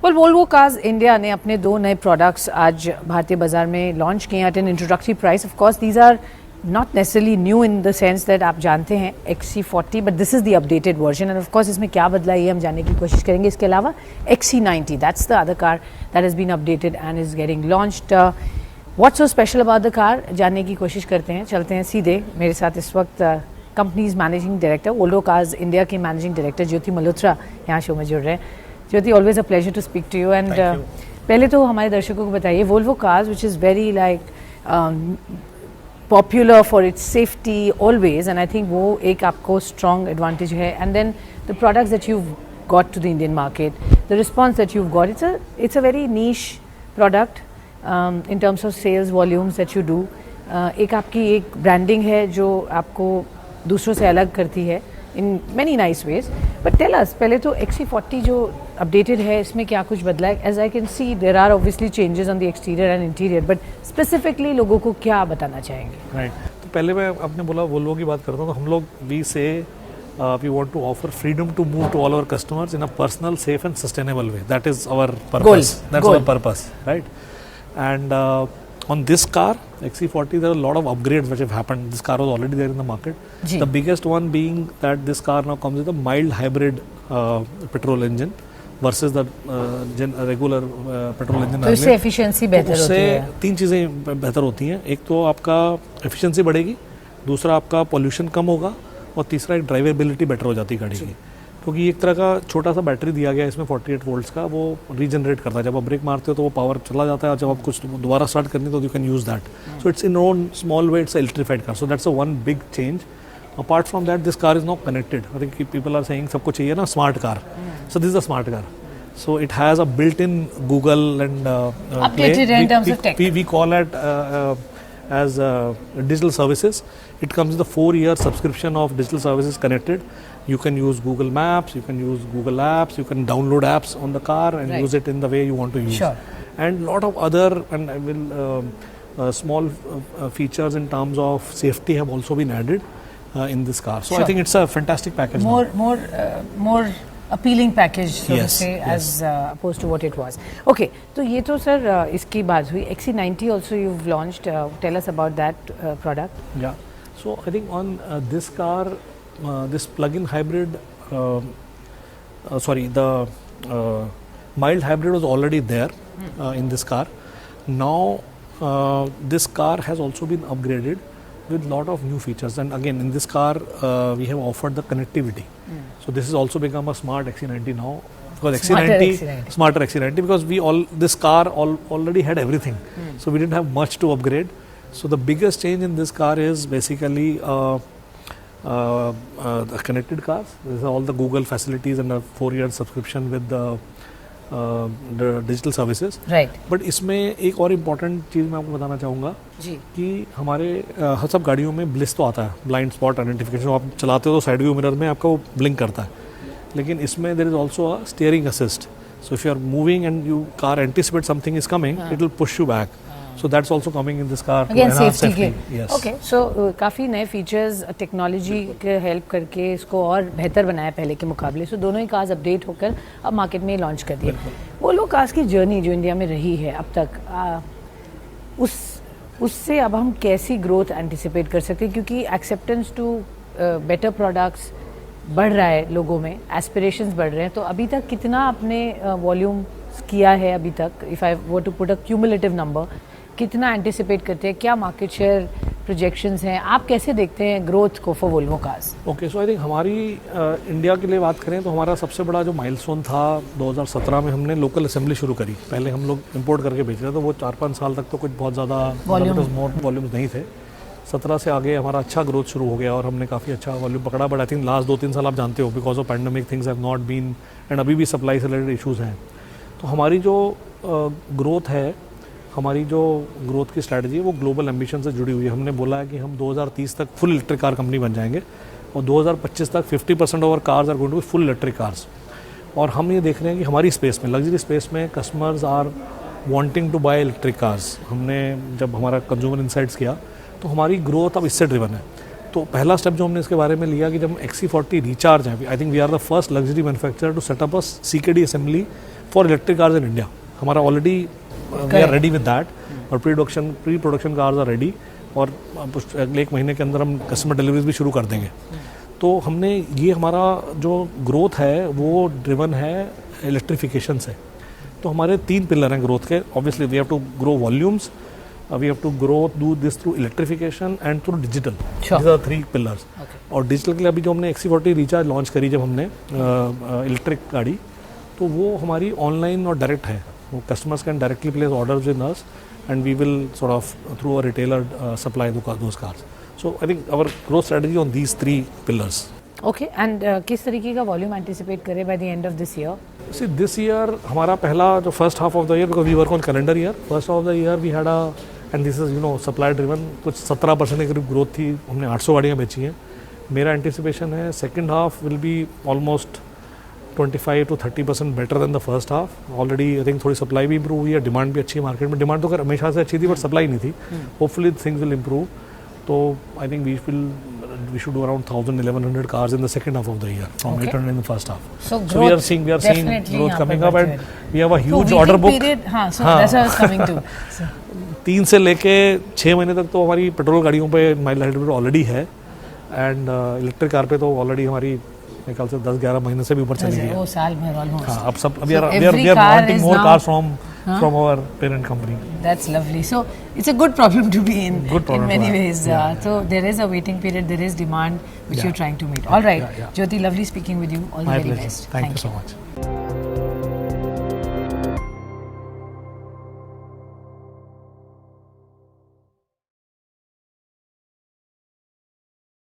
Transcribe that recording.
Well Volvo cars India ने अपने 2 नए प्रोडक्ट्स आज भारतीय बाजार में लॉन्च किए at an introductory price. Of course these are not necessarily new in the sense that आप जानते हैं XC40, but this is the updated version. And of course इसमें क्या बदला है ये हम जानने की कोशिश करेंगे. इसके अलावा XC90, that's the other car that has been updated and is getting launched. What's so special about the car जानने की कोशिश करते हैं. चलते हैं सीधे. मेरे साथ इस वक्त companies managing director, Volvo cars India के मैनेजिंग डायरेक्टर ज्योति मल्होत्रा यहाँ शो में जुड़ रहे हैं. Jyoti, always a pleasure to speak to you. And पहले तो हमारे दर्शकों को बताइए, Volvo cars which is very like popular for its safety always, and I think वो एक आपको स्ट्रॉन्ग एडवांटेज है. And then the products that you got to the Indian market, the response that you got, it's a very niche product in terms of sales volumes that you do. एक आपकी एक branding है जो आपको दूसरों से अलग करती है in many nice ways. But tell us, पहले तो XC40 जो updated है इसमें क्या कुछ बदला है? As I can see, there are obviously changes on the exterior and interior, but specifically लोगों को क्या बताना चाहेंगे? Right. तो पहले मैं आपने बोला वोल्वो की बात करता हूँ, तो हम लोग we say we want to offer freedom to move to all our customers in a personal, safe and sustainable way. That is our purpose. That's our purpose, right? And on this car XC40, there are a lot of upgrades which have happened. This car was already there in the market. The biggest one being that this car now comes with a mild hybrid petrol engine versus the regular petrol engine. तो इससे efficiency बेहतर होती है. तीन चीज़ें बेहतर होती हैं. एक तो आपका एफिशिएंसी बढ़ेगी, दूसरा आपका पोल्यूशन कम होगा, और तीसरा एक ड्राइवेबिलिटी बेटर हो जाती है गाड़ी की, क्योंकि एक तरह का छोटा सा बैटरी दिया गया है इसमें 48 वोल्ट्स का, वो रीजनरेट करता है. जब आप ब्रेक मारते हो तो वो पावर चला जाता है, और जब आप कुछ दोबारा स्टार्ट करनी तो you can use that. So it's in own small way it's electrified car. So that's a one big change. Apart from that this car is not connected. I think people are saying सबको चाहिए ना smart car. So this is a smart car. So it has a built-in Google and updated in terms of tech. We call it as digital services. It comes with a 4-year subscription of digital services connected. You can use Google Maps, you can use Google Apps, you can download apps on the car and use it in the way you want to use. Sure. And lot of other and small features in terms of safety have also been added in this car. So I think it's a fantastic package. More appealing package, so to say, as opposed to what it was. Okay, तो ये तो sir इसकी बात हुई. XC90 also you've launched. Tell us about that product. Yeah. So I think on this car, this plug-in hybrid, the mild hybrid was already there in this car. Now this car has also been upgraded with lot of new features, and again in this car we have offered the connectivity. So this has also become a smart XC90 now, because smarter XC90, because this car already had everything. So we didn't have much to upgrade. So the biggest change in this car is basically the connected cars. This is all the Google facilities and a 4-year subscription with the digital services. Right. But इसमें एक और important चीज़ मैं आपको बताना चाहूँगा कि हमारे हर सब गाड़ियों में ब्लिस तो आता है, ब्लाइंड स्पॉट आइडेंटिफिकेशन. आप चलाते हो तो साइड व्यू मिरर में आपका वो ब्लिंक करता है, लेकिन इसमें there is also a steering assist. So if you are moving and you car anticipate something is coming, it will push you back. So that's also coming in this car. Again, safety. Yes. Okay, so काफ़ी नए features technology के help करके इसको और बेहतर बनाया पहले के मुकाबले. सो दोनों ही कार्स अपडेट होकर अब मार्केट में लॉन्च कर दिए. वो लोग कार्स की जर्नी जो इंडिया में रही है अब तक, उससे अब हम कैसी ग्रोथ एंटिसिपेट कर सकते हैं, क्योंकि एक्सेप्टेंस टू बेटर प्रोडक्ट्स बढ़ रहा है, लोगों में एस्पिरेशंस बढ़ रहे हैं. तो अभी तक कितना आपने वॉल्यूम किया है अभी तक? If I want to put a cumulative number, कितना एंटिसिपेट करते हैं, क्या मार्केट शेयर प्रोजेक्शंस हैं, आप कैसे देखते हैं ग्रोथ को for Volvo cars? Okay, so I think हमारी इंडिया के लिए बात करें तो हमारा सबसे बड़ा जो माइलस्टोन था 2017 में हमने लोकल असेंबली शुरू करी. पहले हम लोग इंपोर्ट करके बेच रहे थे, तो वो 4-5 साल तक तो कुछ बहुत ज़्यादा वॉल्यूम्स नहीं थे. 17 से आगे हमारा अच्छा ग्रोथ शुरू हो गया और हमने काफ़ी अच्छा वॉल्यूम पकड़ा. बट आई थिंक लास्ट 2-3 साल आप जानते हो, because of pandemic things have not been, and अभी भी सप्लाई से रिलेटेड इशूज़ हैं. तो हमारी जो ग्रोथ है, हमारी जो ग्रोथ की स्ट्रैटेजी है वो ग्लोबल एम्बिशन से जुड़ी हुई है. हमने बोला है कि हम 2030 तक फुल इलेक्ट्रिक कार कंपनी बन जाएंगे, और 2025 तक 50% of our cars are going to be full electric cars. और हम ये देख रहे हैं कि हमारी स्पेस में, लग्जरी स्पेस में, customers are wanting to buy electric cars. हमने जब हमारा कंज्यूमर इनसाइट्स किया तो हमारी ग्रोथ अब इससे ड्रिवन है. तो पहला स्टेप जो हमने इसके बारे में लिया कि जब XC40 रिचार्ज है, I think we are the first luxury manufacturer to set up a CKD assembly for electric cars in India. हमारा already we are ready with that, और pre production cars are ready, और अगले 1 महीने के अंदर हम customer deliveries भी शुरू कर देंगे. तो हमने ये हमारा जो ग्रोथ है वो ड्रिवन है इलेक्ट्रिफिकेशन से. तो हमारे 3 पिलर हैं ग्रोथ के. Obviously we have to grow volumes, we have to grow, do this through electrification and through digital. Sure. These are 3 pillars. Okay. और डिजिटल के लिए अभी जो हमने XC40 रिचार्ज लॉन्च करी जब हमने इलेक्ट्रिक गाड़ी, तो वो हमारी ऑनलाइन और डायरेक्ट है. वो customers can directly place orders with us and we will sort of through a retailer supply those cars. So I think our growth strategy on these 3 pillars. Okay, and किस तरीके का volume anticipate करें by the end of this year? See, this year हमारा पहला जो first half of the year, because we work on calendar year, first half of the year we had a, and this is supply driven, कुछ 17% के करीब growth थी. हमने 800 गाड़ियाँ बेची हैं. मेरा एंटिसिपेशन है second half will be almost 25 to 30% better than the first half. Already I think थोड़ी सप्लाई भी इंप्रूव हुई है, डिमांड भी अच्छी है मार्केट में. डिमांड तो खैर हमेशा से अच्छी थी, बट सप्लाई नहीं थी. Hopefully things will improve. तो I think we should do around 1,000-1,100 cars in the second half of the year from 800 in the first half. So we are seeing growth coming up, and we have a huge order book. That's what I was coming to. 3 से लेके 6 महीने तक तो हमारी petrol गाड़ियों पे mile hybrid already है, and electric car पे तो ऑलरेडी हमारी मेरे ख्याल से 10-11 महीने से भी ऊपर चली गई है. साल भर ऑलमोस्ट. हाँ, अब सब we are wanting more cars from our parent company. That's lovely. So it's a good problem to be in. Good problem in many to have. ways. So there is a waiting period, there is demand which you're trying to meet. All right, Jyoti, lovely speaking with you. All the My very pleasure. best. Thank you so much.